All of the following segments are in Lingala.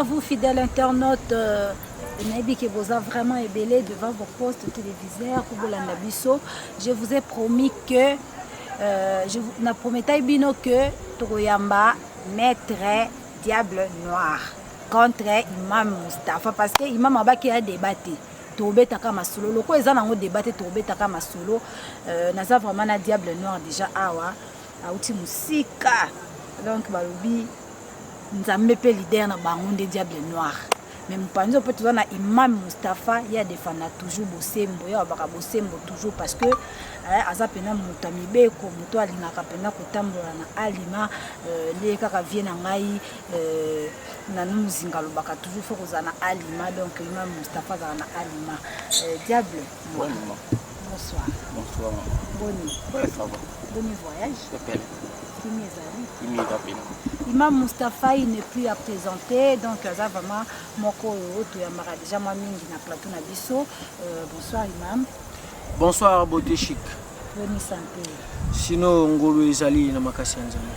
vous, fidèles internautes. Que vous avez vraiment ébellé devant vos postes téléviseurs pour vous l'andabiso. Je vous ai promis que je vous promettais bino que Togoyamba mettrait Diable Noir contre Imam Mustafa parce que Imam Abaki a débattu. Tobe taka masolo loko ezana ngo débatté tobe taka masolo naza vraiment na Diable Noir déjà awa auti musika donc balobi nzambe pe leader na bango de Diable Noir. Mais nous peut toujours Imam Mustafa il y a des fans toujours bosembo ya baka bosembo toujours parce que azapena mutamibe ko muto alingaka pena kotambola na alima les kaka viennent ngai na muzinga lobaka toujours faut kozana alima donc Imam Mustafa za na alima Diable. Bonsoir. Bonsoir. Bonne. Ouais, ça va. Bon voyage. Imam Mustafa il n'est plus à présenter donc ça vraiment moko to ya mara déjà moi mingi na plateau na biso. Bonsoir Imam. Bonsoir beauté chic. Bonne santé. Sino ngolo ezali na makasi nzambe.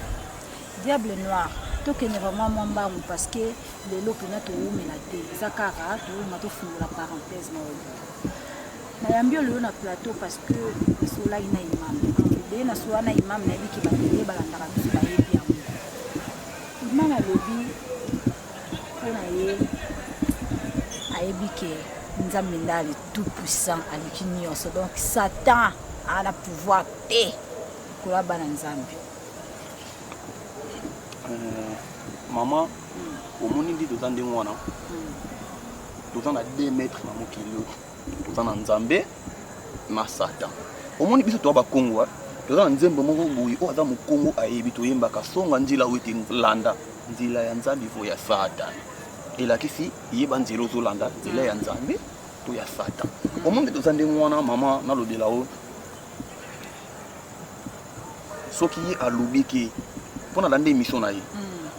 Diable Noir to que vraiment mon bam parce que le lope na to umela te zakara to ma to fungula parenthèse na yambio le na plateau parce que cela ina Imam. Na suana Imam na biki batele balandaka biso bayebi yango. Imam alobi pona ye ayebi ke nzambe ndali tout puissant aliki nyonso donc Satan a la pouvoir te kola bana nzambe. Maman omoni ndi tozande mwana tozana 2 mètres na mokili tozana nzambe na Satan omoni biso to ba Kongo toza nzembo moko boyi o aza mokongo ayebi toyembaka songa nzila wete landa nzila ya nzambe vo ya Satan elakisi yeba nzela ozolanda nzela ya nzambe to ya Satan omonde tozande mwana mama nalobela o soki ye alobiki mpona landa émission na ye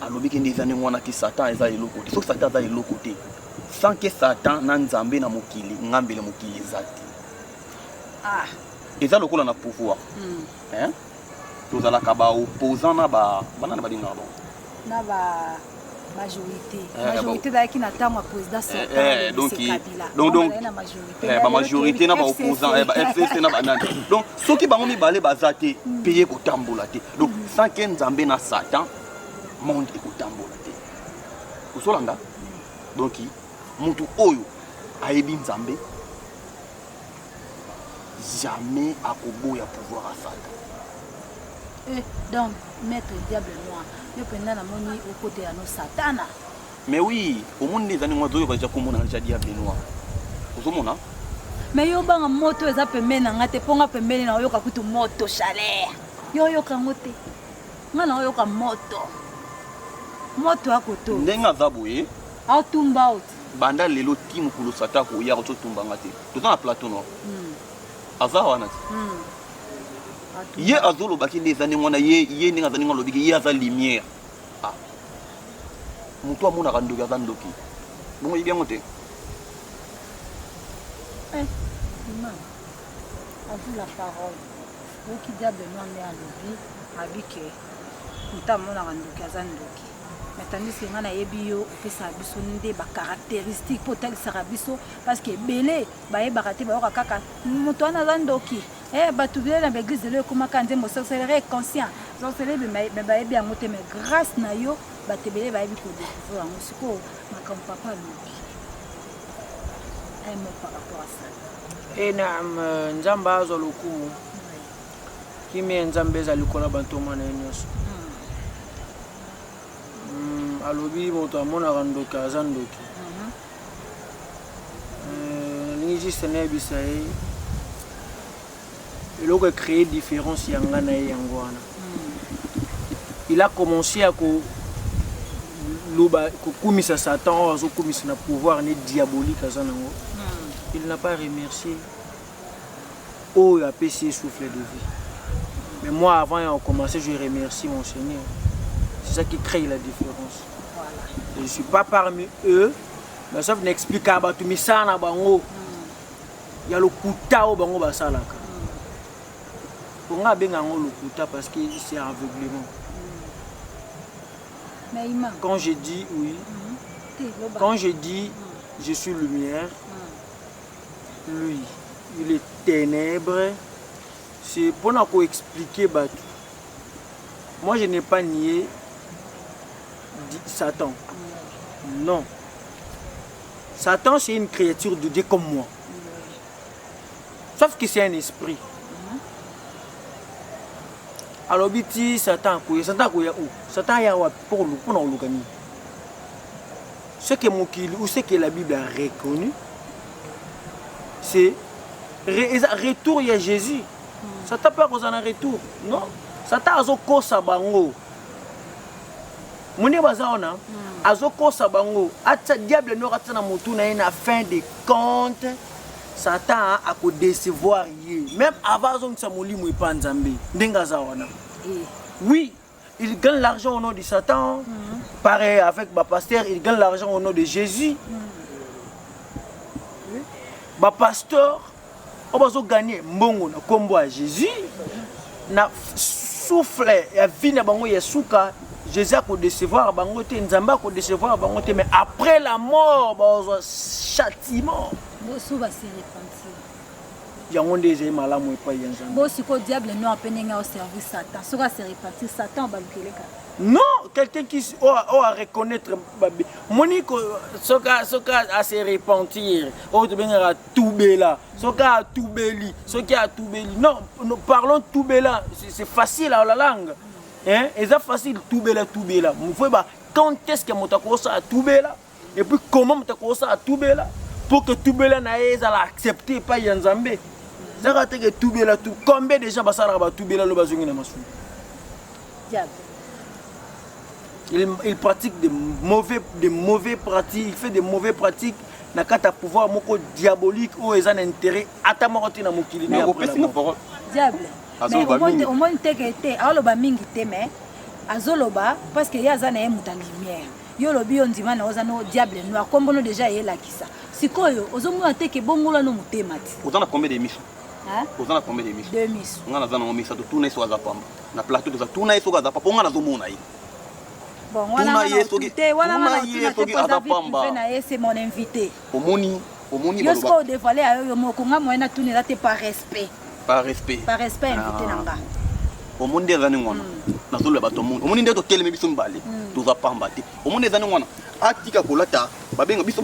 alobiki nde eza nde mwana ki Satan eza eloko te soki Satan aza eloko te sans que Satan na nzambe na mokili ngambele mokili eza te eza lokola na pouvoir hein tozalaka ba opposant na ba banana badinga ba na ba majorité d'ailleurs qui n'attend ma président Satan donc ba majorité na ba opposant ba FCC na banana donc soki bango mibale bazate payer ko tambola te donc sans que nzambe na Satan monde ekotambola te usolanda donc mutu oyo ayebi nzambe jamais à Koboya pouvoir à Satan. Donc, maître Diable Noir, le pendant la moni au côté de nos Satana. Mais oui, au monde des années, moi, je vais dire comment on a déjà Diable Noir. Vous savez, mais yo banga moto eza pembeni na ngate ponga pembeni na yoka kutu moto chalet. Yo yoka ngote. Ngana yoka moto. Moto akoto. Ndenga zaboye. Autumba out. Banda lelo timu kulo Satan ko ya ko tumba ngate. Tout dans la plateau non. Aza wana ye azolo baki nde zani mwana ye ninga zani ngalo biki ye aza lumière mutu amona kandoki aza ndoki bongo yebi yango te Imam a vu la parole oki Diable Noir nde alobi abike mutu amona kandoki aza ndoki mais tandis que nga nayebi yo opesa biso nde bacaractéristique mpo otalisaka biso parce que ebele bayebaka te bayoka kaka moto wana aza ndoki bato bele na baeglise lelo ekomaka nzembo sorcellerie conscient sorcellerie me bayebi yango te mais grâce na yo bato ebele bayebi kodécouvrir yango sikoyo makambo papa alobi un mot par rapport à ça. Naam nzambe azwa lokumu kimia nzambe ezali kola bantoma na ye nyonso alobi moto amonaka ndoki aza ndoki nalingi juste nayebisa ye eloko ecréer différence yanga na ye yango wana il a commencé à kokumisa Satan oyo azokumisa na pouvoir ne diabolique aza nango il n'a pas remercié oyo apesi ye souffle de vie mais moi avant de commencer je remercie mon Seigneur. C'est ça qui crée la différence. Voilà. Je ne suis pas parmi eux, mais ça n'explique pas tout mais ça na bango. Il y a le kuta au bango basalaka. On a bien le kuta parce que c'est aveuglement. Mais Imam, quand je dis oui, Quand je dis je suis lumière, lui, il est ténèbres. C'est pour nous expliquer. Moi, je n'ai pas nié Satan. Non. Satan, c'est une créature de Dieu comme moi. Sauf que c'est un esprit. Alors, biti Satan, Satan est où? Satan est où pour nous gagner? Ce que ce que la Bible a reconnu, c'est retour, il y a Jésus. Satan pas cause un retour. Non. Satan a zoko sabango. Mune bazaona, azoko sabango. Atsa diable no ratana mutu na une fin de compte. Satan a ko décevoir yé. Même avant zon samoli mu pa nzambe. Ndenga zaona. Oui, il gagne l'argent au nom de Satan. Pareil avec ma pasteur, il gagne l'argent au nom de Jésus. Ma pasteur, on va gagner mbongo na kombo à Jésus. Na souffle ya vie na bango ya suka. Jésus a décevoir bango te, Nzamba a décevoir bango te, mais après la mort, ba châtiment. Bosu va se repentir. Yango ndeze malamu epa ya Nzamba. Bosu ko diable no apenenga au service Satan. Soka se repentir Satan ba lukeleka. Non, quelqu'un qui a reconnaître Monique soka à se repentir. Oh de bien à Toubela, soka à Toubeli, soka à Toubeli. Non, nous parlons Toubela, c'est facile à la langue. Hein? Et c'est facile Toubela. Quand est-ce que motako ça à Toubela? Et puis comment motako ça à Toubela? Pour que Toubela n'aille à l'accepter pas Yanzambe. Ça va que Toubela tout. Combien de gens basara ba Toubela lo bazungi na masu? Diable. Il pratique de mauvais pratiques, il fait des mauvaises pratiques. Na kata pouvoir moko diabolique ou ils ont intérêt à ta mort na mokili. Diable. Mais au moins te aloba mingi te mais azoloba parce que ya zana emuta lumière. Yo lobi ondima na ozano diable noir kombono déjà yela kisa. Sikoyo ozomuna te ke bongola no mutema ti. Ozana combien de missions? Hein? Ozana combien de missions? 2 missions. Ngana zana ngomisa to tuna iso azapamba. Na plateau de tuna iso azapamba ponga na zomuna yi. Bon, voilà, c'est mon invité. Omoni, je suis dévoilé à eux, moi, par respect. Par respect. Par respect, invité Nanga. Au monde des années, on a tout le bateau. Au monde de quel même sont balés, tous à Pambati. Au monde des années, on a Tika Kolata, Babin, Biso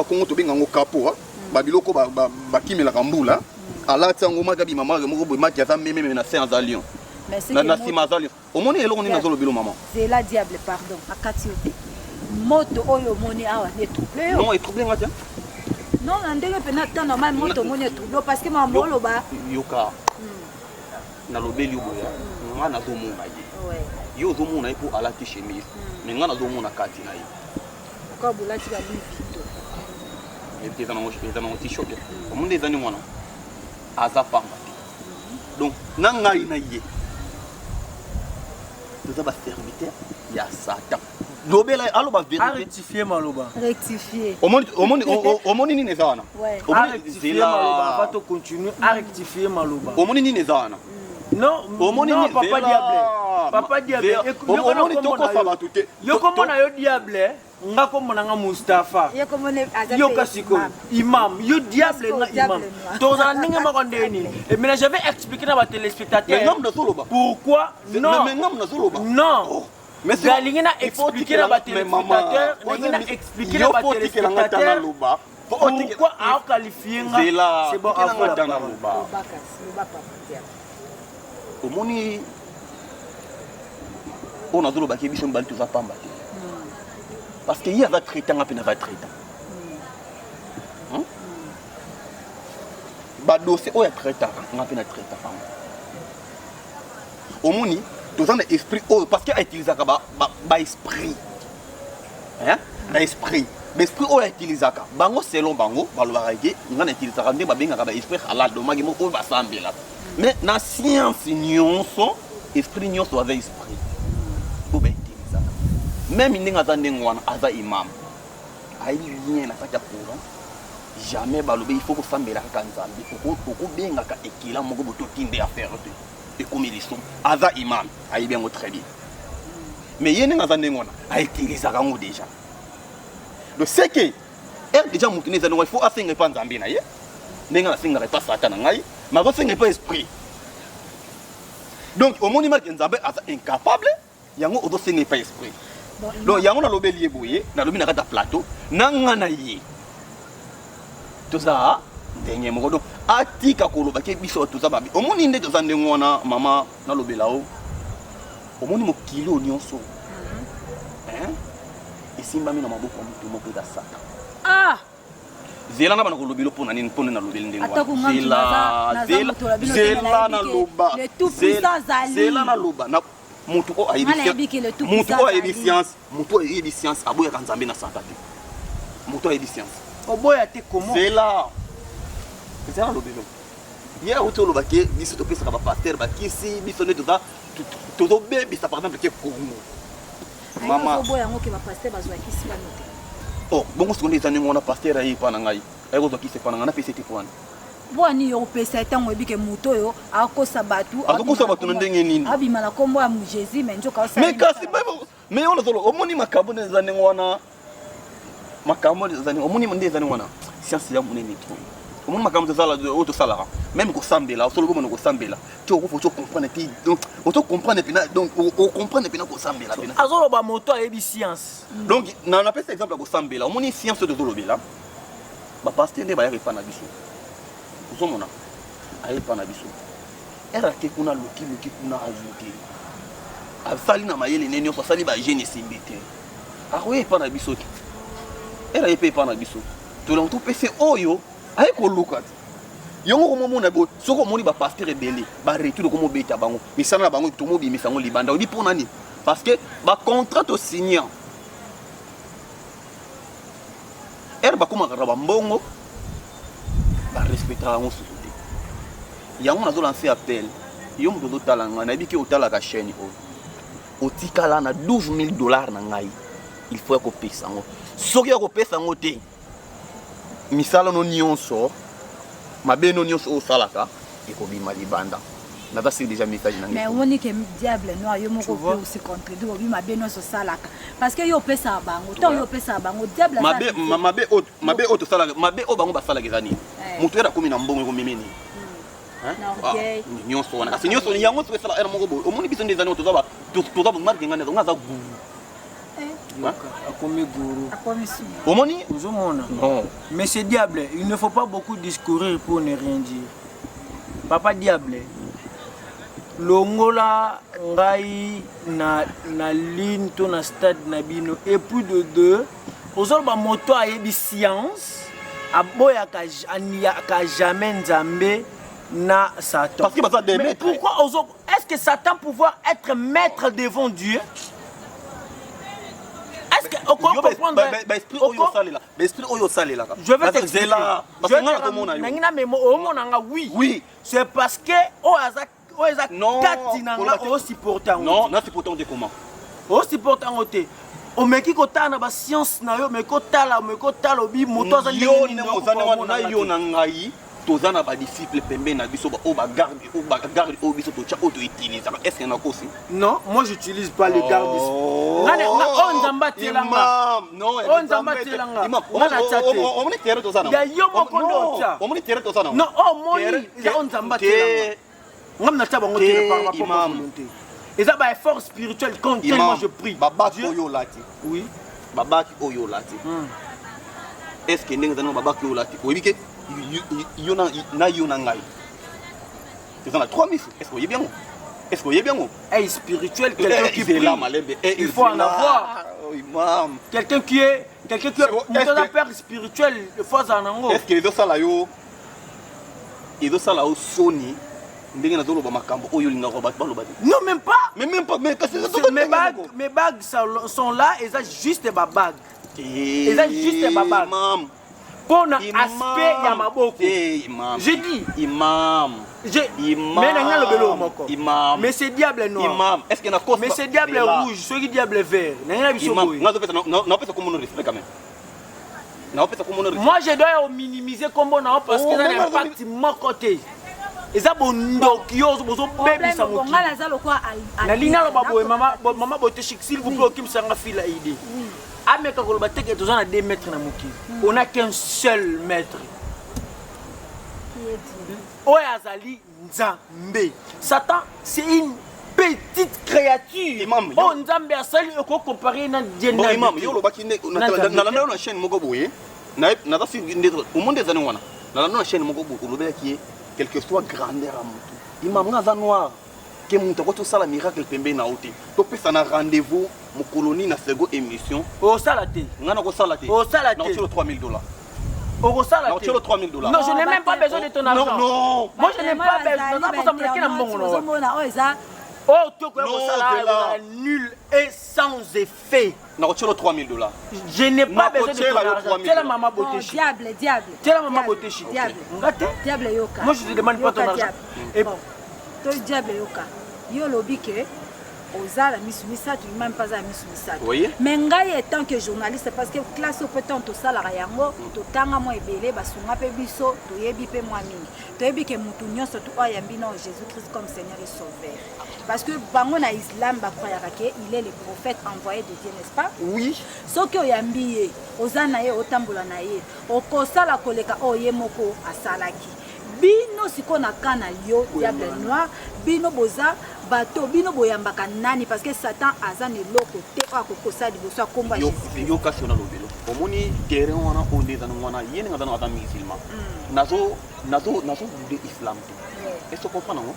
Congo to Bingo Capo, Babiloko, Bakimi la Rambula, à la Tango Magabi, Maman, le Mogo, Makia, même na Saint Zalion. Au monde est là, on est dans le bureau, maman. C'est la diable, pardon, à Katiote. Moto oyo moni awa ne troublé. Non, est troublé, Matia. Non, on dirait que maintenant normal moto moni troublé parce que ma molo ba. Yoka. Na lobeli boya. Nga na zo mona ye. Ouais. Yo zo mona pour alati chemise. Mais nga na zo mona kati na ye. Ko bulati ba lui vito. Et puis dans mon t-shirt. Au monde des années wana. Azapa. Donc nanga ina ye. Tout ça va serviteur, il y a Satan. Lobela aloba vérité. Rectifier maloba. Rectifier. Au monde ni nezana. Ouais. Rectifier maloba. Va te continuer à rectifier maloba. Au monde ni nezana. Non, non, papa diable. Papa diable. Au monde toko saba tuté. Yo comment na yo diable? Nga comme na nga Mustafa. Yo comme on est yo kasiko imam. Yo diable nga imam. To za ninga makondeni. Mais je vais expliquer à ma téléspectateur. Pourquoi? Non. Non. Mais c'est l'ingéna expliquer à ma téléspectateur, l'ingéna expliquer à ma téléspectateur. Pourquoi a qualifié nga? C'est bon à faire dans la loba. Au moni on a zoloba ki biso mbali to za pamba. Parce qu'il y a un traitant, il y a un traitant. Dossier, il y a un traitant, il y a un traitant. Au moins, tu as un esprit, parce qu'il y a utilisé l'esprit. L'esprit. L'esprit, il y a utilisé. Bango, selon Bango, il y a utilisé l'esprit halal. Mais dans la science, l'esprit n'est pas l'esprit. Même si on a un imam, il jamais il faut que femme et comme ils sont imam, bien très bien. Mais il y a un déjà. donc c'est que déjà mutu ne ezali il faut asenga pa nzambe na ye ndenge nasengaka pa satan na ngai mais asenga pa esprit donc omoni marke nzambe aza incapable yango ozosenga pa esprit donc yango nalobeli ye boye nalobi na kata plateau nanga na ye toza ndenge moko donc atika koloba ke biso toza babi omoni nde toza ndenge wana mama nalobela o omoni mokili nyonso esimbami na maboko ya mutu moko eza satan zela na bana kolobela mpona nini mpona nalobeli ndenge wana zela naloba na mutu o ayebi science mutu ayebi science aboyaka nzambe na satan te mutu ayebi science oboya te comment zela lobelo ye auti olobaki biso topesaka bapaster bakisi biso nde tozobebisa par exemple ke kongo mama bongo sikondo eza ndenge wana paster aye epa na ngai ayekozwakisa epa na ngai napesa ete pwana bwani yo opesa etango oyebike moto oyo akosa bato na ndenge nini abima na kombo ya jésus me nzoka mais kasi mais on azolo omoni makambo nde eza ndenge wana makambo nde eza ndenge omoni nde eza ndenge wana science ya monene trop omoni makambo tozala oyo tosalaka même kosambela osolobi omona kosambela ti okofo comprendre ti donc ocomprendre pena donc ocomprendre pena kosambela pena azoloba moto ayebi science donc napesa exemple ya kosambela omoni science oyo tozolobela bapaster nde bayaka epa na biso ozomona ayepa na biso erake kuna loki kuna azuki asali na mayele nene nyonso asali bagene esimbi te akoyepa na biso te era yepe epa na biso tolongo topese oyo aye koluka te yango komomona boye soki omoni bapaster ebele baretour komobeta bango misala na bango tomobimisa yango libanda oyebi mpo nani parce que bacontrat tosignant ere bakomakaka bambongo barespectaka yango susu te yango nazolanse appel yo moto ozotala ngai nayebi ke otalaka chaîne oyo otikala na $12,000 na ngai il faut ya kopesa yango soki ya kopesa yango te misala no nyonso mabe no nyonso osalaka ekobima libanda naza siri déjà message na mais omoni ke diable noir yo moko pe aussi contribuer obima mabe nyonso osalaka parce que yo opesa bango to yo opesa bango diable mabe oyo tosalaka mabe oyo bango basalaka eza nini moto era komi na mbongo ekomemi nini nyonso wana kasi nyonso yango soki esala era moko boye omoni biso nde eza nini toza marke ngani nga aza guru akomi guru omoni ozomona mais c'est diable il ne faut pas beaucoup discourir pour ne rien dire papa diable longola ngai na ligne to na stade na bino et plus de deux ozoloba moto ayebi science aboyaka jamais nzambe na Satan. Parce qu'il va des maîtres. Pourquoi est-ce que Satan pouvoir être maître devant Dieu? Est-ce que on comprend je vais t'expliquer. Oui. C'est parce que non, non, comment? O supportant côté. O meki kota na ba science na yo meko tala obi moto za yo na yo na ngai tozana ba disciple pembe na biso ba o ba garde o biso to cha o to utiliser. Est-ce qu'il y en a aussi? Non, moi j'utilise pas les gardes. Ngane on nzamba telanga. Non, on nzamba telanga. On est terre tozana. Ya yo mokondo cha. On est terre tozana. Non, oh moi on nzamba telanga. Ngam ta bango tele par rapport à volonté. Et ça, un effort spirituel quand moi je prie. Babaki Oyolati. Oui. Babaki Oyolati. Est-ce que nous avons Babaki Oyolati? Oui, que Yonangai. C'est dans 3 000. Est-ce que vous voyez bien? Est-ce que vous voyez bien? Et spirituel, quelqu'un qui prie. Il faut en avoir. Quelqu'un qui est un père spirituel, il faut en avoir. Est-ce que les autres là, ils ont là Sony? Non, même pas. Mais même pas. Mes bagues sont là et ça juste des bagues. Et ça juste des bagues. Pour un aspect Yamaboko. J'ai dit. Imam. Mais c'est diable noir. Imam. Est-ce qu'il y a mais c'est diable rouge. Ce qui diable vert. Moi je dois minimiser comme on a parce que ça n'a pas de mon côté. Et ça bon ndokio bozo baby ça mo na lina lo babo mama bote chic s'il vous plaît kim sanga fila idée Ameka koloba teke tozana na 2 mètres na mokili. On a qu'un seul maître. Oya azali Nzambe. Satan, c'est une petite créature. Imam, oh Nzambe asali eko comparer na Dieu. Bon imam, yo lobaki na na chaîne moko boye. Na ta si ndetro. Au monde ezani wana. Na chaîne moko boye lobela qui est quel que soit grandeur à mutu. Imam nga noir. Que mutu ko to sala miracle pembe na ote. To pesa na rendez-vous mo colonie na sego émission. Oh salate. Nga na ko salate. Oh salate. Na tiro $3000. Oh salate. Na tiro $3000. Non, je n'ai même pas besoin de ton argent. Non. Moi je n'ai pas besoin. Non, pour ça me na mbongo no. Oh, tout ça nul et sans effet. Na tiro $3000. Je n'ai pas besoin de ton argent. C'est la maman beauté. Diable. C'est la maman beauté. Diable yoka. Moi je te demande pas ton argent. Et bon. Toi diable yoka. Yo lobi que Ozala misumisa tu même pas à misumisa. Mais ngai étant que journaliste parce que classe au peut to sala yango to tanga mo ebele basunga pe biso to yebi pe moi mingi. To yebi que mutu nyonso to oyambi na Jésus-Christ comme Seigneur et Sauveur. Parce que bango na islam ba croyaka que il est le prophète envoyé de Dieu, n'est-ce pas? Oui. Soki oyambi ye ozana ye otambola na ye okosala koleka oye moko asalaki. Bino sikona kana yo diable noir bino boza bato bino boyambaka nani parce que Satan azane loko te akokosa liboso akomba Jésus yo kasi na lobelo omoni terrain wana ondeza na wana yene ngada na musulman nazo de islam te est-ce que comprendre non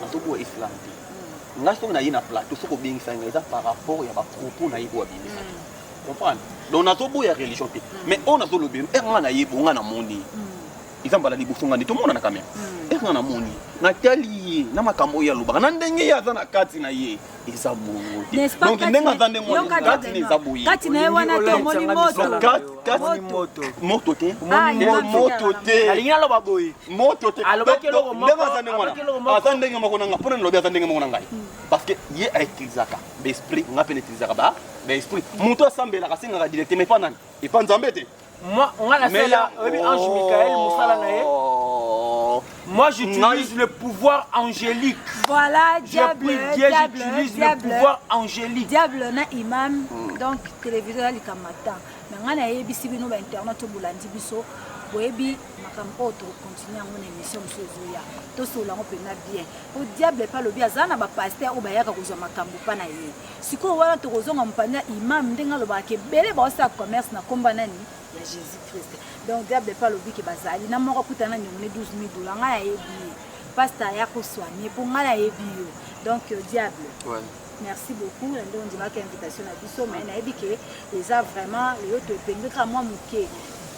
nazo bo islam te ngaso na yena plateau soko bingisa ngeza par rapport ya ba propos na yibo abimisa comprendre donc nazo bo ya religion te mais on nazo lobelo e ngana yibo ngana mondi izambala libufunga ndi tomona na kamera ngana moni na tali na makambo ya lobaka na ndenge ya za na kati na ye ezabongo donc ndenga za ndenge moni kati ne zaboyi kati na wana to moni moto te moto te alingina loba boyi moto te alobaki loko moko ndenga za ndenge wana za ndenge moko nanga pona lobi za ndenge moko nanga parce que ye a utilisaka l'esprit nga pene utilisaka ba l'esprit moto asambela kasinga directement mais pas nani et pas nzambe te moi on a la seule ange Michael Moussala nae. Moi j'utilise le pouvoir angélique. Voilà, diable, j'utilise le pouvoir angélique. Diable na imam donc téléviseur ali kamata. Mais ngana yebisi bino ba internet to bulandi biso boyebi makambo to continuer ngone émission msozoya. To sola ngo pena bien. O diable pas lobi azana ba pasteur o bayaka kozwa makambo pa na ye. Siko wana to kozonga mpanya imam ndenga loba ke bele ba sa commerce na komba nani ya Jésus-Christ. Donc diable pas lobi ke bazali na moko kutana ni $12,000 nga yebi. Pasteur ya ko soigner pour nga yebi yo. Donc diable. Ouais. Merci beaucoup. On dit que invitation à biso mais na yebi ke eza vraiment les autres pendeka moi muke.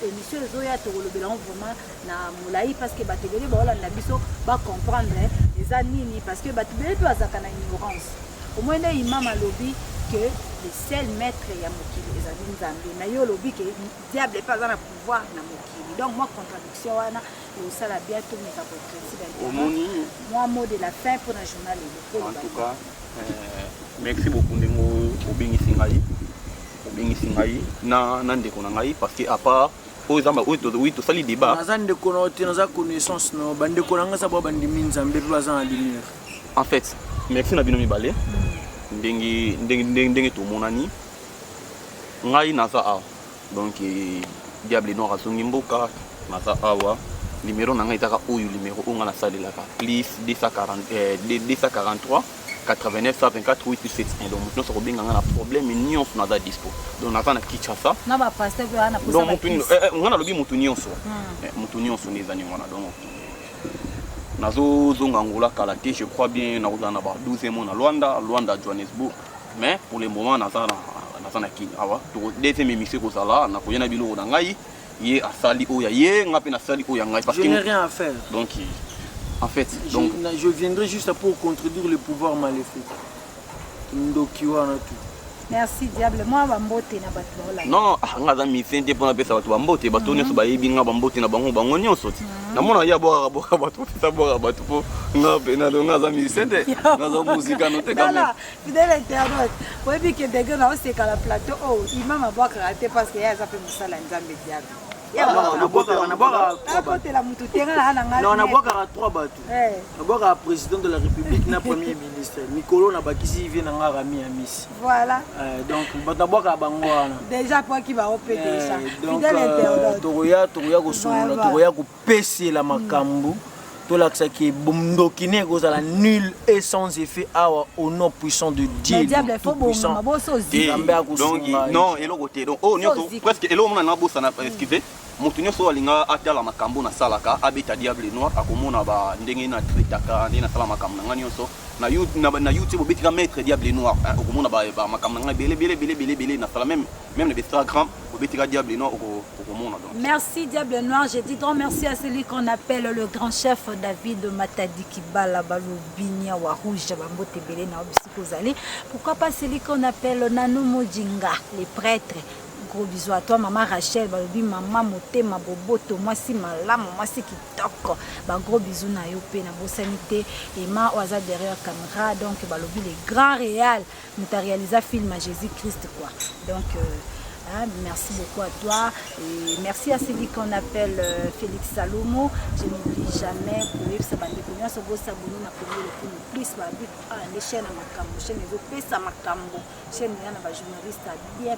Et monsieur Zoya to le bilan vraiment na moulaï parce que batebeli ba olanda biso ba comprendre les anini parce que batebeli to azaka na ignorance. Au moins les imam a lobby que le seul maître ya mokili ezali Nzambe na yo lobby que diable pas dans le pouvoir na mokili. Donc moi contradiction wana et ça la bien tout mes principe. Moi mot de la fin pour un journal en tout cas merci beaucoup ndemo obingisi ngai. Obingisi ngai na ndeko na ngai parce que à part aux amba oui to sali débat nazande kono te naza connaissance no bande konanga sa baba ndimi Nzambe plaza na lumière. En fait merci na bino mibale ndenge to monani ngai naza a donc diable no rasongi mboka naza awa numéro na ngai taka oyo numéro onga na salelaka plus 243 89 124 871 donc nous sommes bien un problème nions na da dispo donc na na Kinshasa na ba pasteur na posa donc on a lobi mutu nyonso les années wana donc nazo zonga ngola kalaté je crois bien na kozana ba 12e mois na Luanda Johannesburg mais pour le moment na na Kenya awa to deuxième émission ko sala na koyena biloko na ngai ye asali oya ye ngape na sali oya ngai parce que je n'ai rien à faire donc en fait, donc je viendrai juste pour contredire le pouvoir maléfique. Merci diable. Moi bambote na bato là. Non, ngaza mi sente pona pesa bato bambote bato ne so ba yebi nga bambote na bango nyonso ti. Na mona ya boka bato pesa boka bato po nga pe na ngaza mi sente. Ngaza musique no te quand même. Fidèle internaute. Oui bi ke dege na o se kala plateau oh, imam aboka raté parce que ya za pe musala Nzambe diable. on a boire à 3 bateaux. On a boire à président de la République, na premier ministre. Nicolo na bakisi vient na Rami Amis. Voilà. Donc on a boire à Bangoana. Déjà pour qui va opérer déjà. Donc Toroya ko solo, Toroya ko PC la makambu. Tout là qui bomdokine kozala nul et sans effet au nom puissant de Dieu. Le diable faut puissant. Donc non, et le côté donc oh nyoto presque et l'homme na bossa na esquiver. Moto nyonso alinga atala makambo na salaka abeta diable noir akomona ba ndenge na tritaka ndenge na sala makambo na nyonso na YouTube obetika maître diable noir okomona ba makambo na belé na sala même na Instagram obetika diable noir okomona donc. Merci diable noir, je dis grand merci à celui qu'on appelle le grand chef David Matadi Kibala Balobinia wa rouge bambote belé na obisiko zali. Pourquoi pas celui qu'on appelle Nano Mojinga les prêtres. Gros bisous à toi maman Rachel balobi maman motema boboto mwasi malamu mwasi kitoko ba gros bisous na yo pe na bosanité et ma oza derrière caméra donc balobi les grands réal nous t'a réalisé film à Jésus Christ quoi donc merci beaucoup à toi et merci à celui qu'on appelle Félix Salomo. Je n'oublie jamais pour ça bande pour so go s'abonner na premier le plus ba les chaînes makambo chaîne zo pesa makambo chaîne ya na ba journaliste bien